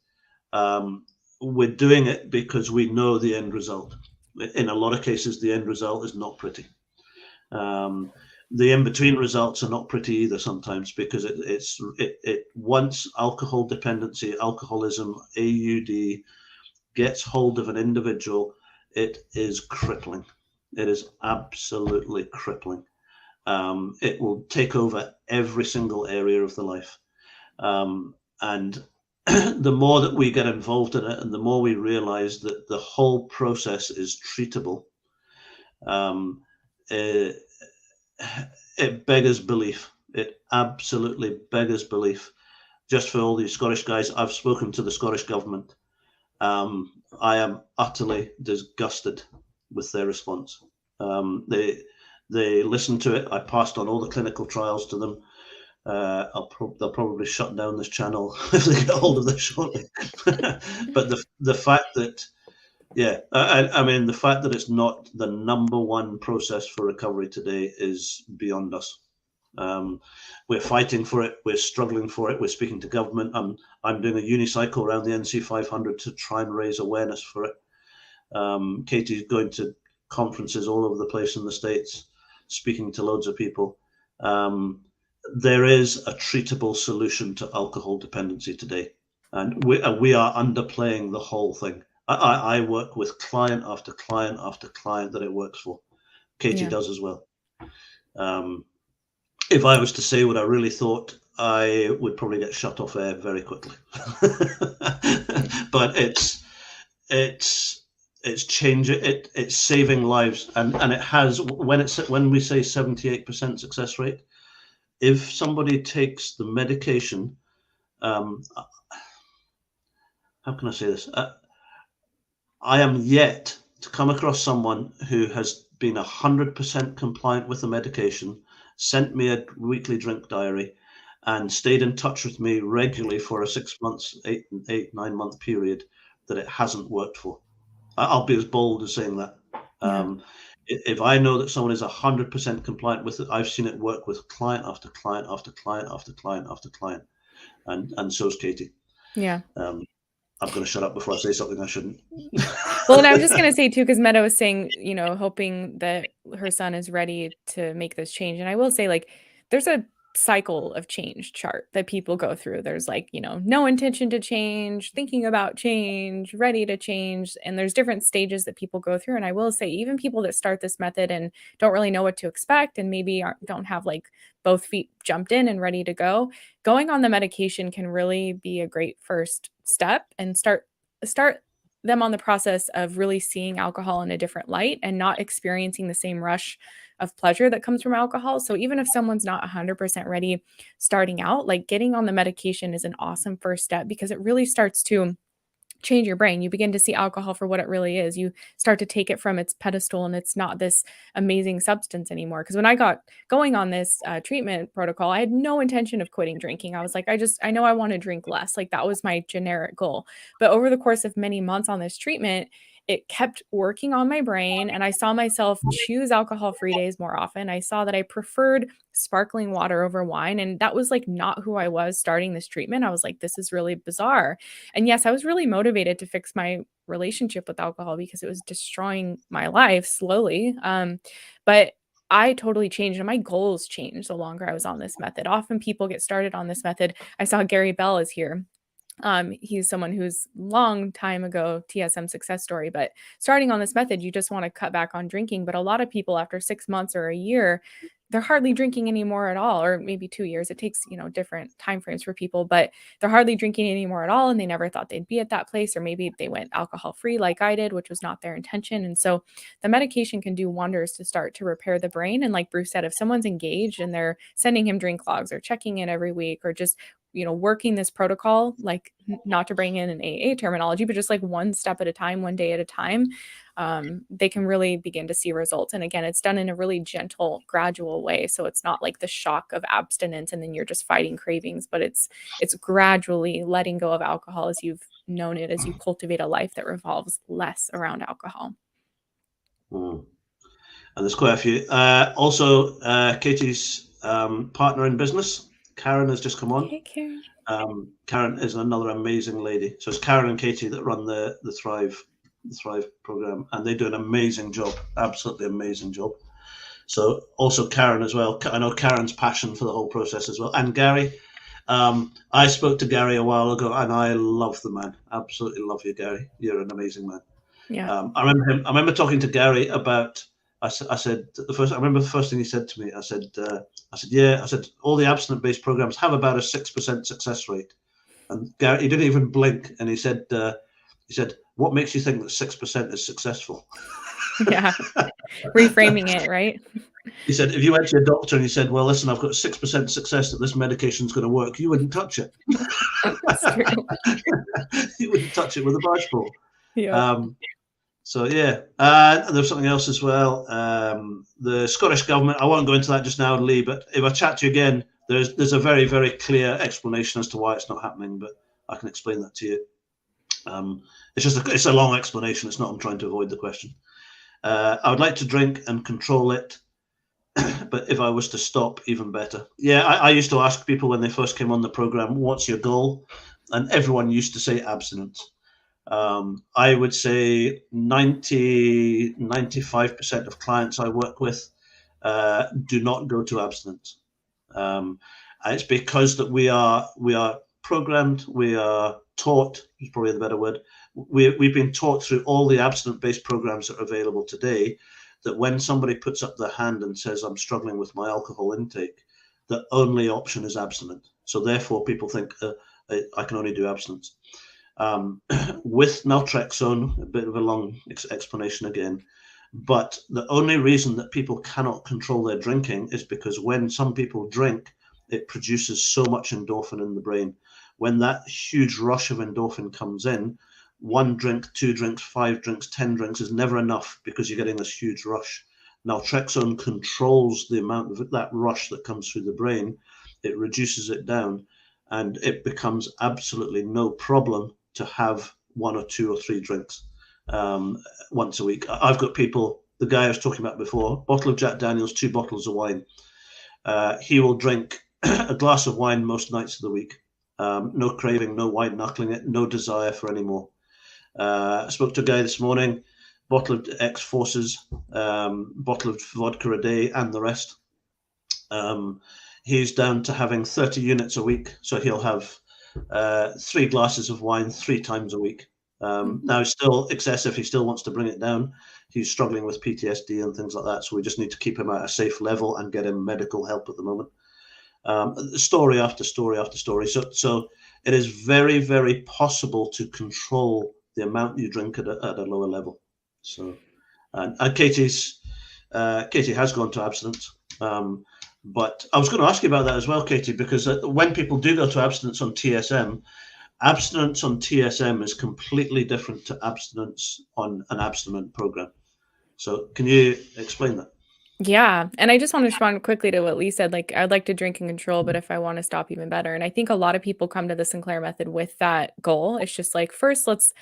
We're doing it because we know the end result. In a lot of cases, the end result is not pretty. The in-between results are not pretty either sometimes, because it once alcohol dependency, alcoholism, AUD gets hold of an individual, it is crippling. It is absolutely crippling. It will take over every single area of the life. And the more that we get involved in it, and the more we realize that the whole process is treatable, it beggars belief. It absolutely beggars belief. Just for all these Scottish guys, I've spoken to the Scottish government. I am utterly disgusted with their response. They listened to it. I passed on all the clinical trials to them. They'll probably shut down this channel if they get hold of this shortly. But the fact that, I mean, the fact that it's not the number one process for recovery today is beyond us. We're fighting for it. We're struggling for it. We're speaking to government. I'm doing a unicycle around the NC 500 to try and raise awareness for it. Katie's going to conferences all over the place in the States, speaking to loads of people. There is a treatable solution to alcohol dependency today, and we are underplaying the whole thing. I work with client after client after client that it works for. Katie does as well. If I was to say what I really thought, I would probably get shut off air very quickly. But it's changing. It's saving lives, and it has. When we say 78% success rate, if somebody takes the medication, how can I say this? I am yet to come across someone who has been 100% compliant with the medication, sent me a weekly drink diary, and stayed in touch with me regularly for a 6 months, 9 month period, that it hasn't worked for. I'll be as bold as saying that. If I know that someone is 100% compliant with it, I've seen it work with client after client after client after client after client, and so's Katie. Yeah. I'm going to shut up before I say something I shouldn't. Well, and I was just going to say too, because Meta was saying, hoping that her son is ready to make this change. And I will say, like, there's a cycle of change chart that people go through. There's no intention to change, thinking about change, ready to change. And there's different stages that people go through. And I will say, even people that start this method and don't really know what to expect, and maybe don't have both feet jumped in and ready to go, going on the medication can really be a great first step and start them on the process of really seeing alcohol in a different light and not experiencing the same rush of pleasure that comes from alcohol. So even if someone's not 100% ready starting out, getting on the medication is an awesome first step, because it really starts to change your brain. You begin to see alcohol for what it really is. You start to take it from its pedestal, and it's not this amazing substance anymore. Because when I got going on this treatment protocol, I had no intention of quitting drinking. I was like, I know I want to drink less. That was my generic goal. But over the course of many months on this treatment, it kept working on my brain, and I saw myself choose alcohol-free days more often. I saw that I preferred sparkling water over wine, and that was not who I was starting this treatment. I was like, this is really bizarre. And yes, I was really motivated to fix my relationship with alcohol because it was destroying my life slowly. But I totally changed, and my goals changed the longer I was on this method. Often people get started on this method. I saw Gary Bell is here. He's someone who's long time ago TSM success story, but starting on this method, you just want to cut back on drinking. But a lot of people after 6 months or a year they're hardly drinking anymore at all, or maybe 2 years. It takes, different timeframes for people, but they're hardly drinking anymore at all. And they never thought they'd be at that place, or maybe they went alcohol free like I did, which was not their intention. And so the medication can do wonders to start to repair the brain. And like Bruce said, if someone's engaged and they're sending him drink logs or checking in every week, or just working this protocol, like not to bring in an AA terminology, but just like one step at a time, one day at a time, they can really begin to see results. And again, it's done in a really gentle, gradual way. So it's not like the shock of abstinence and then you're just fighting cravings, but it's gradually letting go of alcohol as you've known it, as you cultivate a life that revolves less around alcohol. And there's quite a few. Also, Katie's partner in business, Karen, has just come on. Hey, Karen. Karen is another amazing lady. So it's Karen and Katie that run the Thrive program, and they do an amazing job, absolutely amazing job. So also Karen as well. I know Karen's passion for the whole process as well. And Gary, I spoke to Gary a while ago, and I love the man. Absolutely love you, Gary. You're an amazing man. Yeah. I remember talking to Gary about. I said I remember the first thing he said to me. I said, all the abstinence-based programs have about a 6% success rate. And Gary, he didn't even blink, and he said, what makes you think that 6% is successful? Yeah. Reframing it, right? He said, if you went to your doctor and he said, well, listen, I've got 6% success that this medication is going to work, you wouldn't touch it. That's true. You wouldn't touch it with a barge pole. Yeah. So, yeah. There's something else as well. The Scottish government, I won't go into that just now, Lee, but if I chat to you again, there's a very, very clear explanation as to why it's not happening, but I can explain that to you. It's a long explanation. It's not I'm trying to avoid the question. I would like to drink and control it, but if I was to stop, even better. Yeah, I used to ask people when they first came on the program, what's your goal? And everyone used to say abstinence. I would say 95% of clients I work with do not go to abstinence. It's because that we are programmed, we are taught, is probably the better word, we've been taught through all the abstinence-based programs that are available today, that when somebody puts up their hand and says, I'm struggling with my alcohol intake, the only option is abstinence. So therefore people think, I can only do abstinence. With naltrexone, a bit of a long explanation again, but the only reason that people cannot control their drinking is because when some people drink, it produces so much endorphin in the brain. When that huge rush of endorphin comes in, 1 drink, 2 drinks, 5 drinks, 10 drinks is never enough because you're getting this huge rush. Naltrexone controls the amount of that rush that comes through the brain. It reduces it down, and it becomes absolutely no problem to have 1 or 2 or 3 drinks once a week. I've got people, the guy I was talking about before, bottle of Jack Daniels, 2 bottles of wine. He will drink a glass of wine most nights of the week. No craving, no white knuckling it, no desire for any more. I spoke to a guy this morning, bottle of X-Forces, bottle of vodka a day, and the rest. He's down to having 30 units a week, so he'll have 3 glasses of wine 3 times a week. Now, it's still excessive. He still wants to bring it down. He's struggling with PTSD and things like that, so we just need to keep him at a safe level and get him medical help at the moment. Story after story after story. So it is very, very possible to control the amount you drink at a lower level. So, and Katie has gone to abstinence. But I was going to ask you about that as well, Katie, because when people do go to abstinence on TSM is completely different to abstinence on an abstinence program. So can you explain that? Yeah. And I just want to respond quickly to what Lee said. Like, I'd like to drink and control, but if I want to stop, even better. And I think a lot of people come to the Sinclair method with that goal. It's just like, first, let's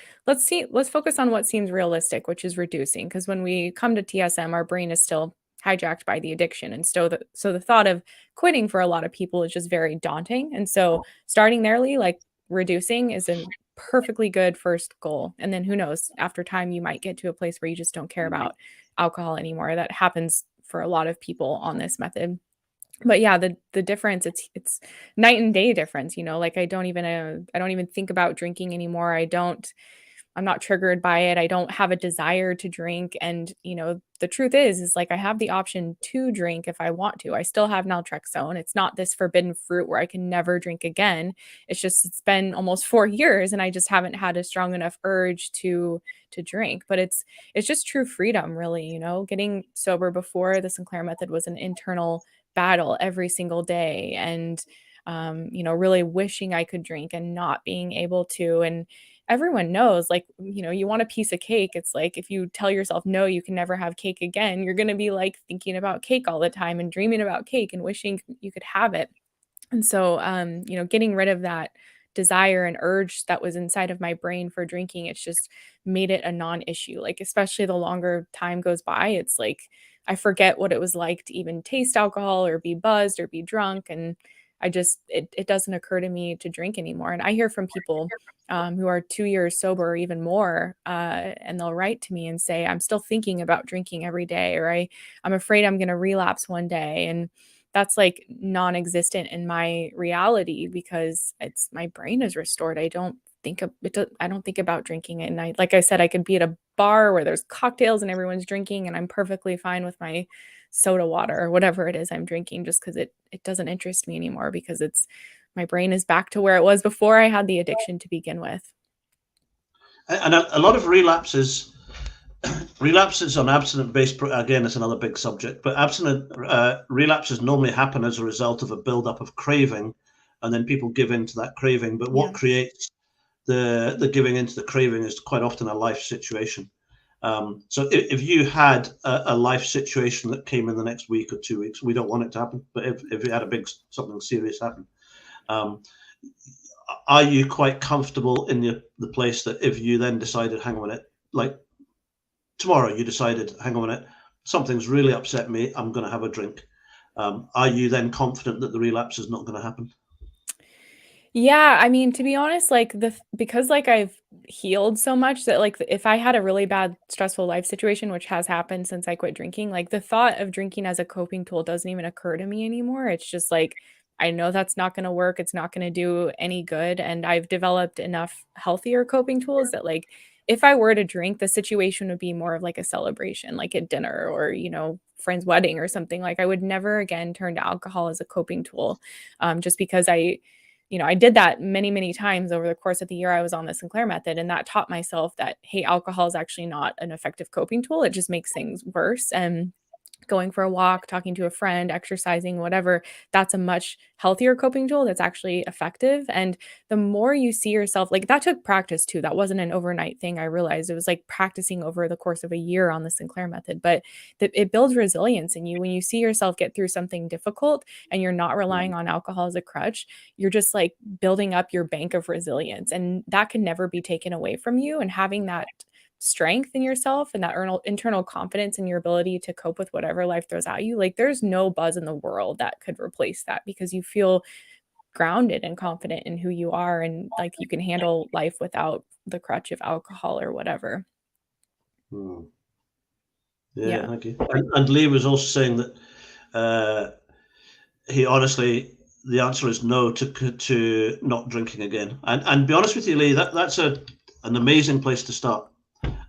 focus on what seems realistic, which is reducing. Because when we come to TSM, our brain is still hijacked by the addiction. And so the thought of quitting for a lot of people is just very daunting. And so starting there, Lee, like reducing is a perfectly good first goal. And then who knows, after time, you might get to a place where you just don't care about alcohol anymore. That happens for a lot of people on this method. But yeah, the difference, it's night and day difference, like I don't even think about drinking anymore. I don't I'm not triggered by it. I don't have a desire to drink. And, the truth is like I have the option to drink if I want to. I still have naltrexone. It's not this forbidden fruit where I can never drink again. It's been almost 4 years and I just haven't had a strong enough urge to drink. But it's just true freedom, really. Getting sober before the Sinclair Method was an internal battle every single day. And really wishing I could drink and not being able to. And everyone knows, like, you want a piece of cake. It's like, if you tell yourself, no, you can never have cake again, you're going to be like thinking about cake all the time and dreaming about cake and wishing you could have it. And so, getting rid of that desire and urge that was inside of my brain for drinking, it's just made it a non-issue. Like, especially the longer time goes by, it's like I forget what it was like to even taste alcohol or be buzzed or be drunk. And it doesn't occur to me to drink anymore. And I hear from people who are 2 years sober or even more, and they'll write to me and say, I'm still thinking about drinking every day, or I'm afraid I'm going to relapse one day. And that's like non-existent in my reality because my brain is restored. I don't think about drinking. And like I said, I could be at a bar where there's cocktails and everyone's drinking and I'm perfectly fine with my soda water or whatever it is I'm drinking, just because it doesn't interest me anymore, because my brain is back to where it was before I had the addiction to begin with. And a lot of relapses on abstinence-based, again, it's another big subject, but relapses normally happen as a result of a buildup of craving, and then people give in to that craving. But what creates the giving into the craving is quite often a life situation. So if you had a life situation that came in the next week or 2 weeks, we don't want it to happen, but if you had something serious happen, are you quite comfortable in the place that if you then decided, hang on a minute, like tomorrow you decided, hang on a minute, something's really upset me, I'm going to have a drink. Are you then confident that the relapse is not going to happen? Yeah, I mean, to be honest, like because like I've healed so much that like if I had a really bad stressful life situation, which has happened since I quit drinking, like the thought of drinking as a coping tool doesn't even occur to me anymore. It's just like I know that's not going to work. It's not going to do any good. And I've developed enough healthier coping tools that like if I were to drink, the situation would be more of like a celebration, like at dinner or, friend's wedding or something. Like I would never again turn to alcohol as a coping tool, just because I did that many, many times over the course of the year I was on the Sinclair Method. And that taught myself that, hey, alcohol is actually not an effective coping tool. It just makes things worse. And going for a walk, talking to a friend, exercising, whatever, that's a much healthier coping tool that's actually effective. And the more you see yourself, like that took practice too. That wasn't an overnight thing. I realized it was like practicing over the course of a year on the Sinclair Method, but it builds resilience in you. When you see yourself get through something difficult and you're not relying on alcohol as a crutch, you're just like building up your bank of resilience, and that can never be taken away from you. And having that strength in yourself and that internal confidence in your ability to cope with whatever life throws at you, like there's no buzz in the world that could replace that, because you feel grounded and confident in who you are, and like you can handle life without the crutch of alcohol or whatever. Yeah, thank you. And Lee was also saying that he honestly, the answer is no to not drinking again. And be honest with you, Lee, that's an amazing place to start.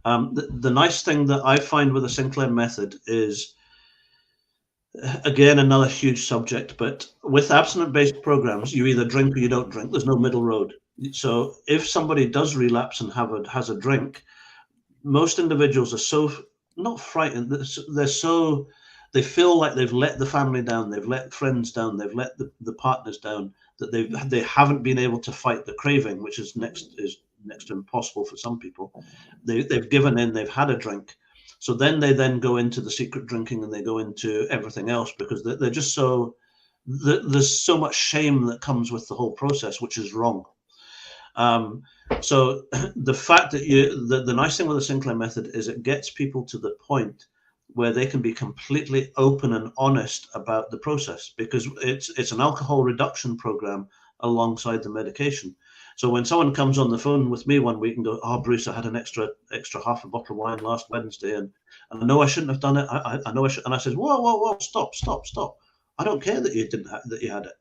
The nice thing that I find with the Sinclair Method is, again, another huge subject, but with abstinence-based programs, you either drink or you don't drink. There's no middle road. So if somebody does relapse and has a drink, most individuals are so not frightened. They feel like they've let the family down, they've let friends down, they've let the partners down, that they haven't been able to fight the craving, which is next to impossible for some people. They've given in, they've had a drink. So then they go into the secret drinking and they go into everything else, because they're just there's so much shame that comes with the whole process, which is wrong. So the fact that the nice thing with the Sinclair Method is it gets people to the point where they can be completely open and honest about the process, because it's an alcohol reduction program alongside the medication. So when someone comes on the phone with me one week and goes, "Oh, Bruce, I had an extra half a bottle of wine last Wednesday, and I know I shouldn't have done it. I know I should." And I said, "Whoa, stop! I don't care that that you had it.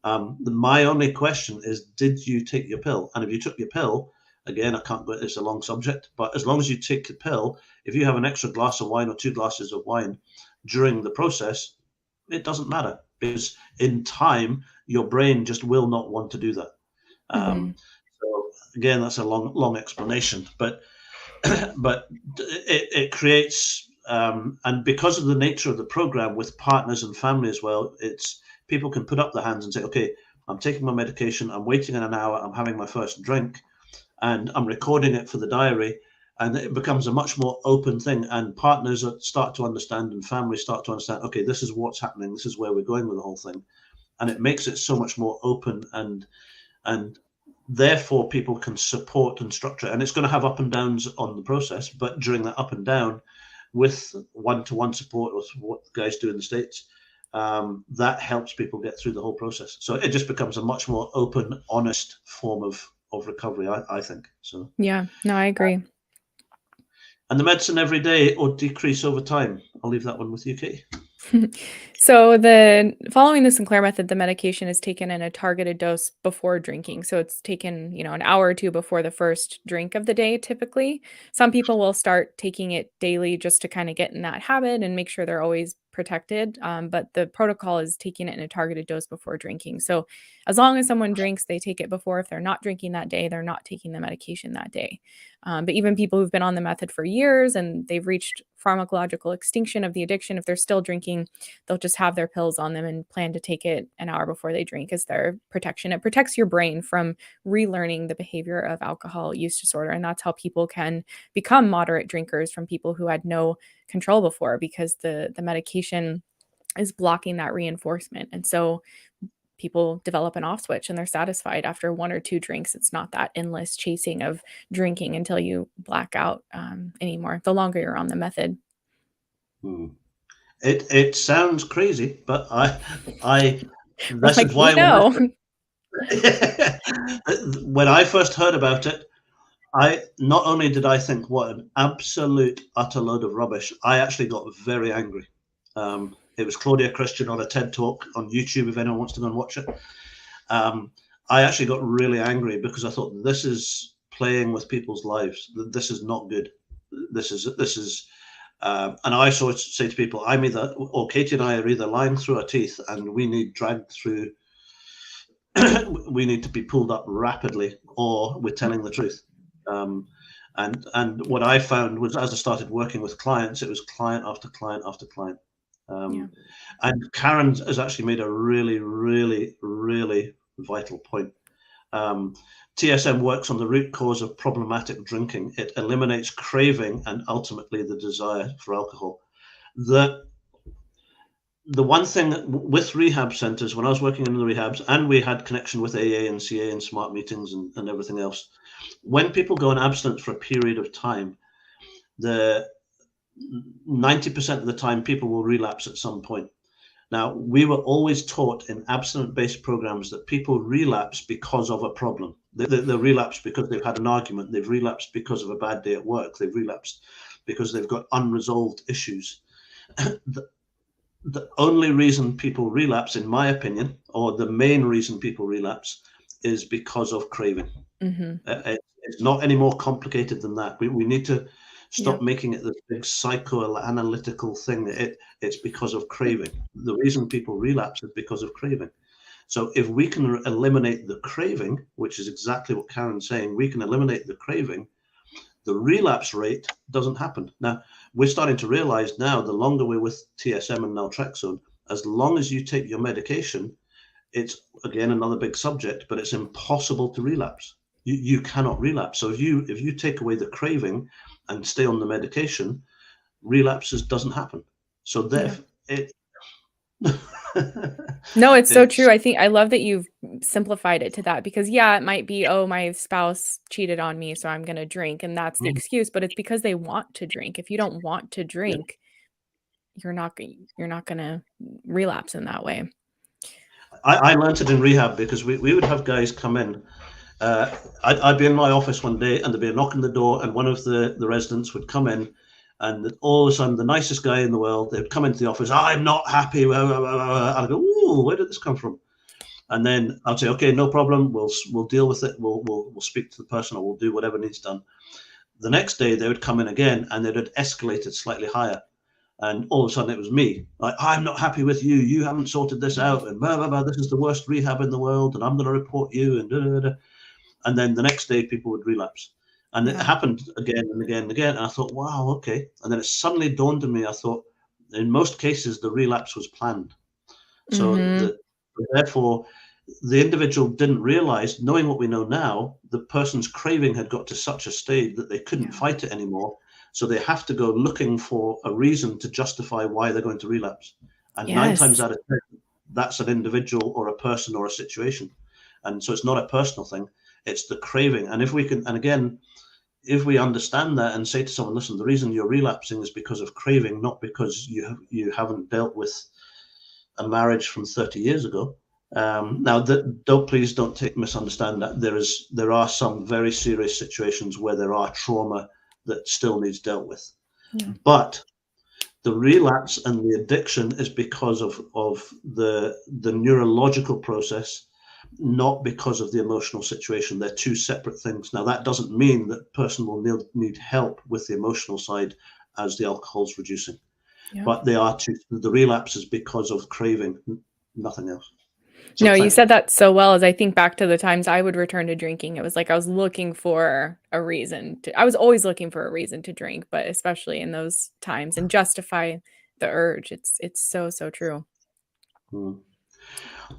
My only question is, did you take your pill? And if you took your pill again, I can't go, it's a long subject, but as long as you take the pill, if you have an extra glass of wine or 2 glasses of wine during the process, it doesn't matter, because in time, your brain just will not want to do that. So again, that's a long explanation, but it creates, and because of the nature of the program with partners and family as well, it's people can put up their hands and say, okay, I'm taking my medication, I'm waiting in an hour, I'm having my first drink, and I'm recording it for the diary, and it becomes a much more open thing, and partners start to understand and families start to understand, okay, this is what's happening, this is where we're going with the whole thing, and it makes it so much more open, and therefore people can support and structure, and it's going to have up and downs on the process, but during that up and down, with one-to-one support, or what the guys do in the States, that helps people get through the whole process. So it just becomes a much more open, honest form of recovery, I think. So yeah, no, I agree. And the medicine every day or decrease over time? I'll leave that one with you, Kate. So following the Sinclair method, the medication is taken in a targeted dose before drinking. So it's taken, an hour or two before the first drink of the day, typically. Some people will start taking it daily just to kind of get in that habit and make sure they're always protected. But the protocol is taking it in a targeted dose before drinking. So as long as someone drinks, they take it before. If they're not drinking that day, they're not taking the medication that day. But even people who've been on the method for years and they've reached pharmacological extinction of the addiction, if they're still drinking, they'll just have their pills on them and plan to take it an hour before they drink as their protection. It protects your brain from relearning the behavior of alcohol use disorder. And that's how people can become moderate drinkers from people who had no control before, because the medication is blocking that reinforcement. And so people develop an off switch and they're satisfied after 1 or 2 drinks. It's not that endless chasing of drinking until you black out anymore, the longer you're on the method. It sounds crazy, but this is why when I first heard about it, I not only did I think what an absolute utter load of rubbish, I actually got very angry. It was Claudia Christian on a TED Talk on YouTube, if anyone wants to go and watch it. I actually got really angry because I thought, this is playing with people's lives. This is not good. This is and I sort of say to people, I'm either, or Katie and I are either lying through our teeth and we need dragged through, we need to be pulled up rapidly, or we're telling the truth. And what I found was, as I started working with clients, it was client after client after client. And Karen has actually made a really, really, really vital point. TSM works on the root cause of problematic drinking. It eliminates craving and ultimately the desire for alcohol. The one thing with rehab centers, when I was working in the rehabs, and we had connection with AA and CA and smart meetings and everything else, when people go on abstinence for a period of time, the 90% of the time people will relapse at some point. Now, we were always taught in abstinence-based programs that people relapse because of a problem. They relapse because they've had an argument. They've relapsed because of a bad day at work. They've relapsed because they've got unresolved issues. The only reason people relapse, in my opinion, or the main reason people relapse, is because of craving. It's not any more complicated than that. We need to stop making it this big psychoanalytical thing. It's because of craving. The reason people relapse is because of craving. So if we can eliminate the craving, which is exactly what Karen's saying, we can eliminate the craving, the relapse rate doesn't happen. Now, we're starting to realize now, the longer we're with TSM and naltrexone, as long as you take your medication, it's, again, another big subject, but it's impossible to relapse. You cannot relapse. So if you take away the craving and stay on the medication, relapses doesn't happen. So therefore, No, it's so true. I think I love that you've simplified it to that, because it might be, oh, my spouse cheated on me, so I'm going to drink, and that's the excuse, but it's because they want to drink. If you don't want to drink, you're not going to relapse in that way. I learned it in rehab, because we would have guys come in. I'd be in my office one day and there'd be a knock on the door, and one of the residents would come in, and all of a sudden, the nicest guy in the world, they'd come into the office, I'm not happy. And I'd go, ooh, where did this come from? And then I'll say, okay, no problem. We'll deal with it. We'll speak to the person, or we'll do whatever needs done. The next day they would come in again, and they'd have escalated slightly higher. And all of a sudden it was me. Like, I'm not happy with you. You haven't sorted this out. And blah, blah, blah. This is the worst rehab in the world. And I'm going to report you. And da, da, da. And then the next day people would relapse. And it happened again and again and again. And I thought, wow, okay. And then it suddenly dawned on me. I thought, in most cases, the relapse was planned. So therefore, the individual didn't realize, knowing what we know now, the person's craving had got to such a state that they couldn't fight it anymore. So they have to go looking for a reason to justify why they're going to relapse. And 9 times out of 10, that's an individual or a person or a situation. And so it's not a personal thing. It's the craving. And if we can, and again, if we understand that and say to someone, listen, the reason you're relapsing is because of craving, not because you haven't dealt with a marriage from 30 years ago. Now, please don't misunderstand that. There are some very serious situations where there are trauma that still needs dealt with. But the relapse and the addiction is because of the neurological process, not because of the emotional situation. They're two separate things. Now, that doesn't mean that the person will need help with the emotional side as the alcohol's reducing. But they are two. The relapse is because of craving, nothing else. So no, you said that so well. As I think back to the times I would return to drinking, it was like I was looking for a reason I was always looking for a reason to drink, but especially in those times, and justify the urge. It's so true.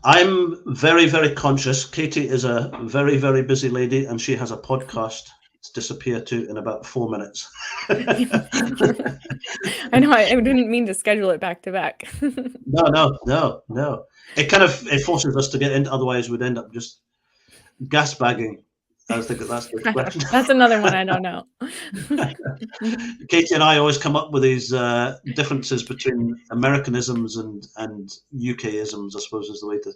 I'm very, very conscious. Katie is a very, very busy lady, and she has a podcast to disappear to in about 4 minutes. I know. I didn't mean to schedule it back to back. No. It forces us to get into. Otherwise, we'd end up just gas bagging. I think that's the expression. That's another one I don't know. Katie and I always come up with these differences between Americanisms and UK-isms, I suppose, is the way to.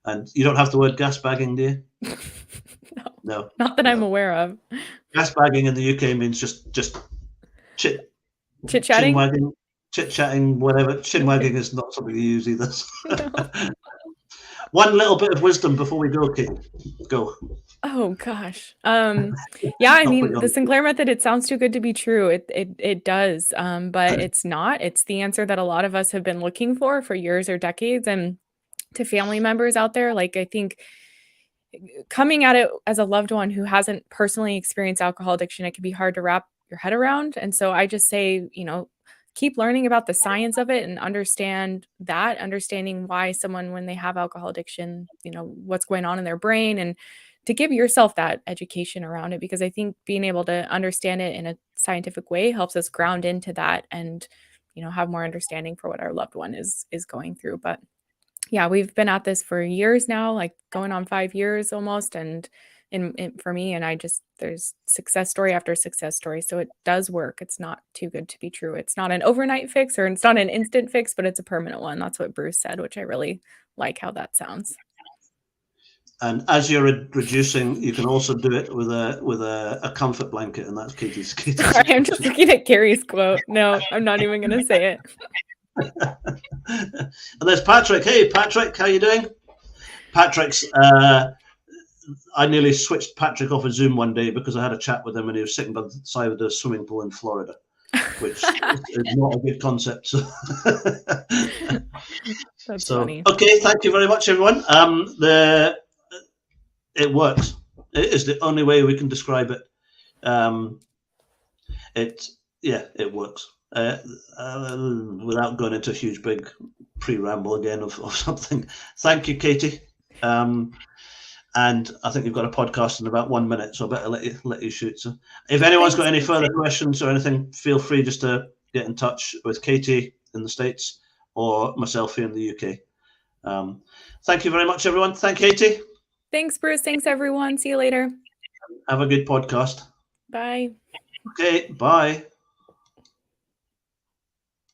And you don't have the word gas bagging, do you? No. Not that I'm aware of. Gas bagging in the UK means just chit-chatting. Chit-chatting, whatever. Chin wagging is not something you use either. One little bit of wisdom before we go, Katie. Go. Oh gosh. Yeah, I mean, the Sinclair method, it sounds too good to be true. It does. But it's not. It's the answer that a lot of us have been looking for years or decades. And to family members out there, like, I think coming at it as a loved one who hasn't personally experienced alcohol addiction, it can be hard to wrap your head around. And so I just say, keep learning about the science of it and understanding why someone, when they have alcohol addiction, what's going on in their brain, and to give yourself that education around it, because I think being able to understand it in a scientific way helps us ground into that and, have more understanding for what our loved one is going through. But yeah, we've been at this for years now, like going on 5 years almost. And for me, and there's success story after success story. So it does work. It's not too good to be true. It's not an overnight fix, or it's not an instant fix, but it's a permanent one. That's what Bruce said, which I really like how that sounds. And as you're reducing, you can also do it with a comfort blanket, and that's Katie's. Sorry, I'm just looking at Carrie's quote. No, I'm not even going to say it. And there's Patrick. Hey, Patrick, how you doing? Patrick's. I nearly switched Patrick off of Zoom one day because I had a chat with him, and he was sitting by the side of the swimming pool in Florida, which is not a good concept. So, That's funny. Okay, thank you very much, everyone. It works. It is the only way we can describe it. It works. Without going into a huge big pre-ramble again of something. Thank you, Katie. And I think you've got a podcast in about 1 minute, so I better let you shoot. So if anyone's got any further questions or anything, feel free just to get in touch with Katie in the States or myself here in the UK. Thank you very much, everyone. Thank you, Katie. Thanks, Bruce. Thanks, everyone. See you later. Have a good podcast. Bye. Okay, bye.